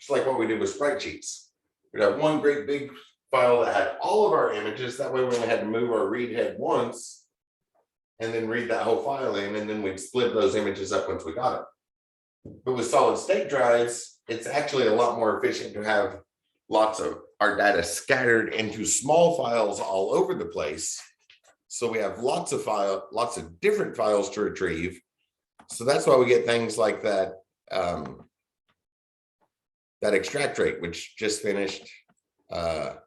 Just like what we did with sprite sheets. We'd have one great big file that had all of our images. That way we only had to move our read head once and then read that whole file in, and then we'd split those images up once we got it. But with solid state drives, it's actually a lot more efficient to have lots of our data scattered into small files all over the place. So we have lots of different files to retrieve. So that's why we get things like that, that extract rate, which just finished. But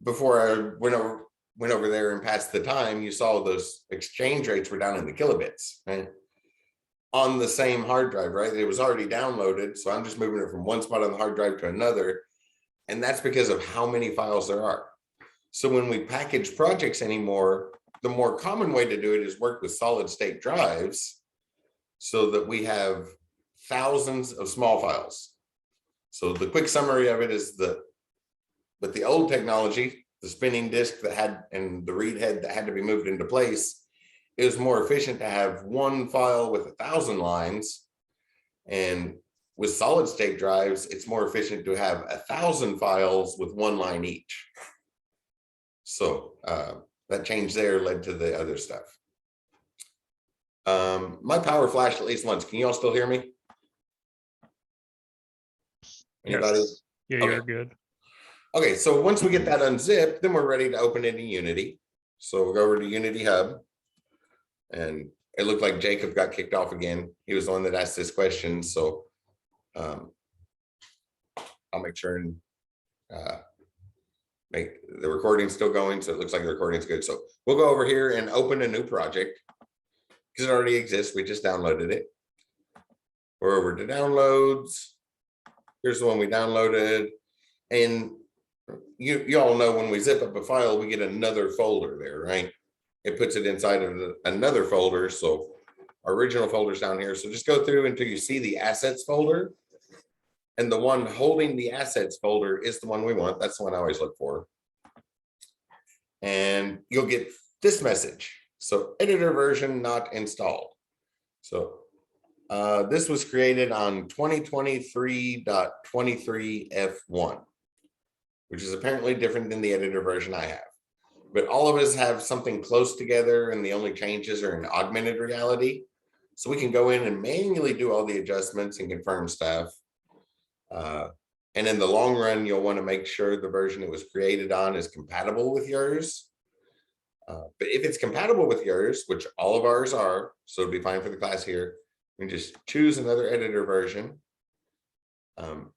before I went over there and passed the time, you saw those exchange rates were down in the kilobits, right? On the same hard drive, right? It was already downloaded. So I'm just moving it from one spot on the hard drive to another. And that's because of how many files there are. So when we package projects anymore, the more common way to do it is work with solid state drives so that we have thousands of small files. So the quick summary of it is with the old technology, the spinning disk that had, and the read head that had to be moved into place, it was more efficient to have one file with 1,000 lines And with solid state drives, it's more efficient to have 1,000 files with one line each. So that change there led to the other stuff. My power flashed at least once. Can you all still hear me? Anybody? Yes. Yeah, Okay. you're good. Okay, so once we get that unzipped, then we're ready to open it in Unity. So we'll go over to Unity Hub. And it looked like Jacob got kicked off again. He was the one that asked this question. So I'll make sure and make the recording still going. So it looks like the recording's good. So we'll go over here and open a new project because it already exists. We just downloaded it. We're over to downloads. Here's the one we downloaded. And you all know when we zip up a file, we get another folder there, right? It puts it inside of another folder. So our original folder's down here. So just go through until you see the assets folder. And the one holding the assets folder is the one we want. That's the one I always look for. And you'll get this message. So editor version not installed. So this was created on 2023.23F1, which is apparently different than the editor version I have. But all of us have something close together, and the only changes are in augmented reality. So we can go in and manually do all the adjustments and confirm stuff. And in the long run, you'll want to make sure the version it was created on is compatible with yours. But if it's compatible with yours, which all of ours are, so it'll be fine for the class here, we can just choose another editor version,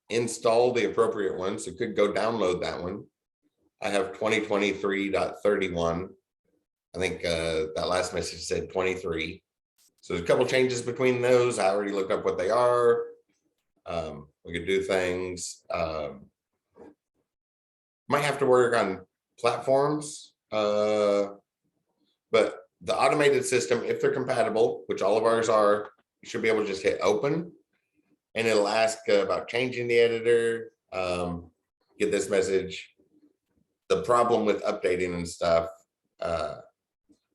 install the appropriate one. So could go download that one. I have 2023.31. I think that last message said 23. So there's a couple changes between those. I already looked up what they are. We could do things. Might have to work on platforms. But the automated system, if they're compatible, which all of ours are, you should be able to just hit open. And it'll ask about changing the editor. Get this message. The problem with updating and stuff,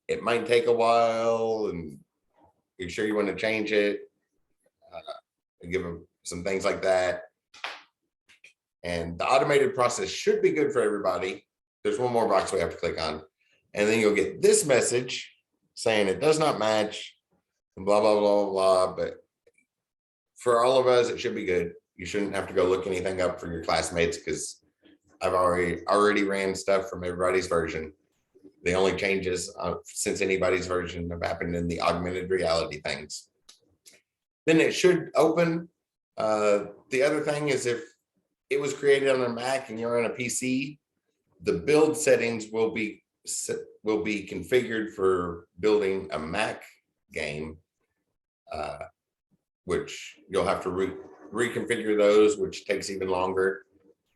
it might take a while, and you're sure you want to change it. Give them some things like that. And the automated process should be good for everybody. There's one more box we have to click on. And then you'll get this message saying it does not match, and blah, blah, blah, blah. But for all of us, it should be good. You shouldn't have to go look anything up for your classmates because I've already ran stuff from everybody's version. The only changes since anybody's version have happened in the augmented reality things. Then it should open. The other thing is if it was created on a Mac and you're on a PC, the build settings will be configured for building a Mac game, which you'll have to reconfigure those, which takes even longer.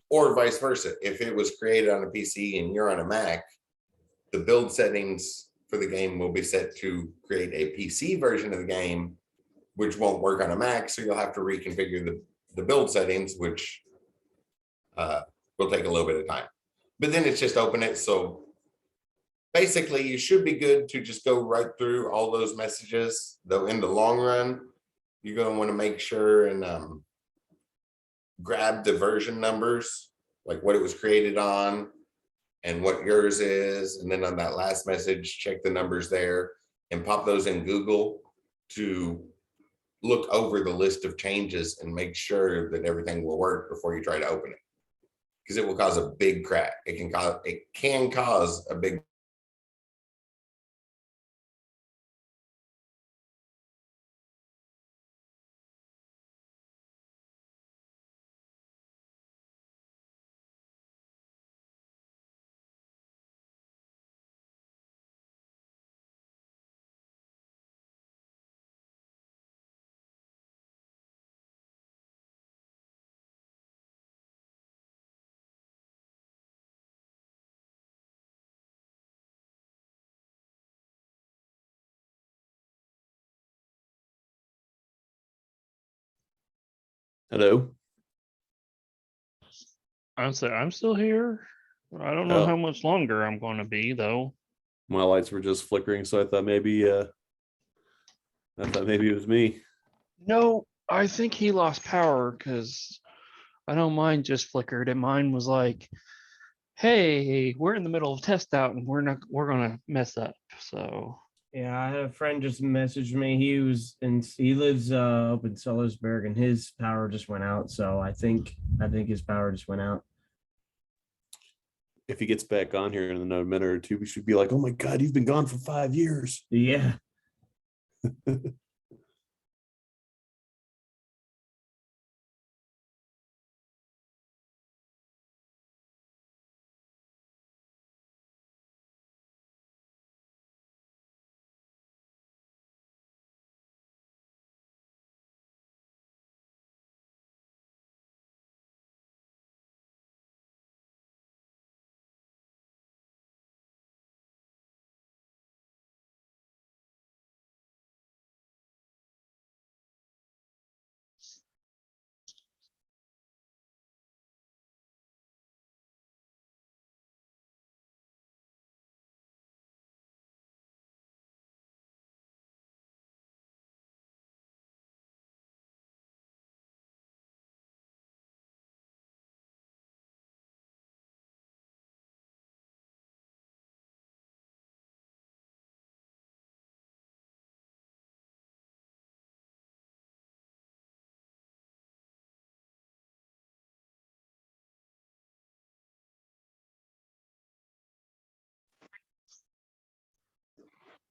Or vice versa. If it was created on a PC and you're on a Mac, the build settings for the game will be set to create a PC version of the game, which won't work on a Mac. So you'll have to reconfigure the build settings, which will take a little bit of time. But then it's just open it. So basically, you should be good to just go right through all those messages. Though in the long run, you're going to want to make sure and grab the version numbers, like what it was created on and what yours is. And then on that last message, check the numbers there and pop those in Google to look over the list of changes and make sure that everything will work before you try to open it. Because it will cause a big crack. It can cause a big. Hello. I'm still here. I don't know Oh. how much longer I'm going to be though. My lights were just flickering, so I thought maybe it was me. No, I think he lost power because I know mine just flickered and mine was like, hey, we're in the middle of test out and we're gonna mess up. So Yeah, I had a friend just messaged me. He lives up in Sellersburg and his power just went out. So I think his power just went out. If he gets back on here in another minute or two, we should be like, oh my God, you've been gone for 5 years. Yeah.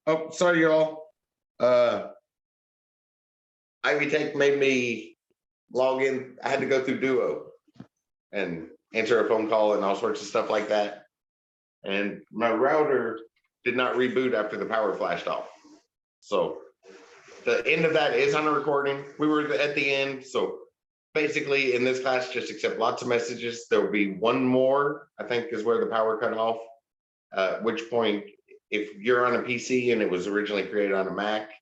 Oh, sorry, y'all. Ivy Tech made me log in. I had to go through Duo and answer a phone call and all sorts of stuff like that. And my router did not reboot after the power flashed off. So the end of that is on a recording. We were at the end. So basically in this class, just accept lots of messages. There will be one more, I think is where the power cut off. At which point, if you're on a PC and it was originally created on a Mac,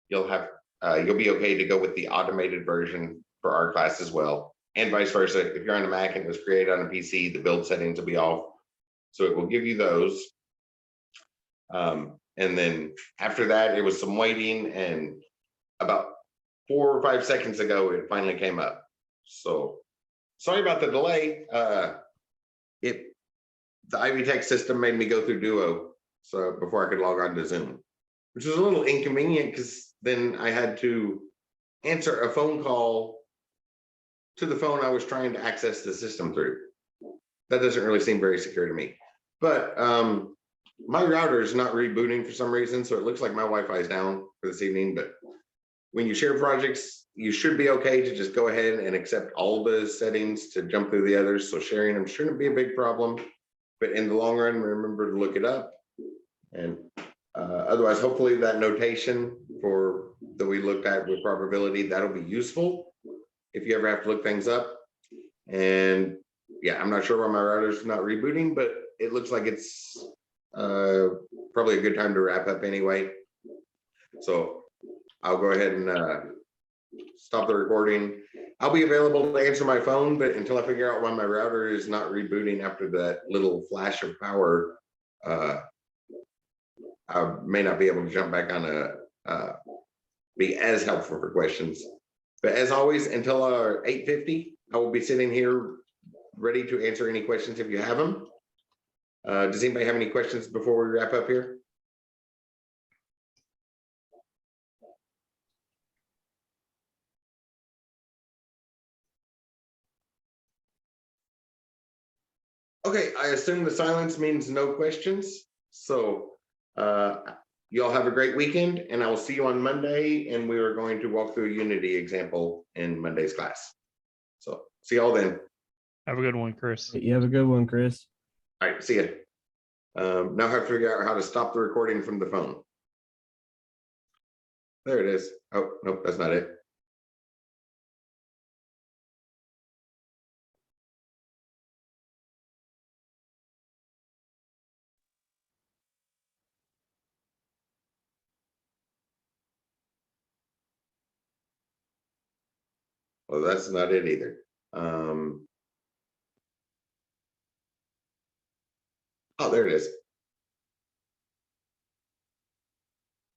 you'll be okay to go with the automated version for our class as well. And vice versa. If you're on a Mac and it was created on a PC, the build settings will be off. So it will give you those. And then after that, it was some waiting, and about 4 or 5 seconds ago, it finally came up. So sorry about the delay. The Ivy Tech system made me go through Duo so before I could log on to Zoom, which was a little inconvenient because then I had to answer a phone call to the phone I was trying to access the system through. That doesn't really seem very secure to me. But my router is not rebooting for some reason, so it looks like my Wi-Fi is down for this evening. But when you share projects, you should be okay to just go ahead and accept all the settings to jump through the others. So sharing them shouldn't be a big problem. But in the long run, remember to look it up. And otherwise, hopefully that notation that we looked at with probability, that'll be useful if you ever have to look things up. And yeah, I'm not sure why my router's not rebooting, but it looks like it's probably a good time to wrap up anyway. So I'll go ahead and stop the recording. I'll be available to answer my phone, but until I figure out why my router is not rebooting after that little flash of power, I may not be able to jump back on be as helpful for questions. But as always, until our 8:50, I will be sitting here ready to answer any questions if you have them. Does anybody have any questions before we wrap up here? Okay, I assume the silence means no questions. So you all have a great weekend, and I will see you on Monday, and we are going to walk through a Unity example in Monday's class. So see y'all then. have a good one, Chris. You have a good one, Chris. All right, see you. Now I have to figure out how to stop the recording from the phone. There it is. Oh, nope, that's not it. Well, that's not it either. Oh, there it is.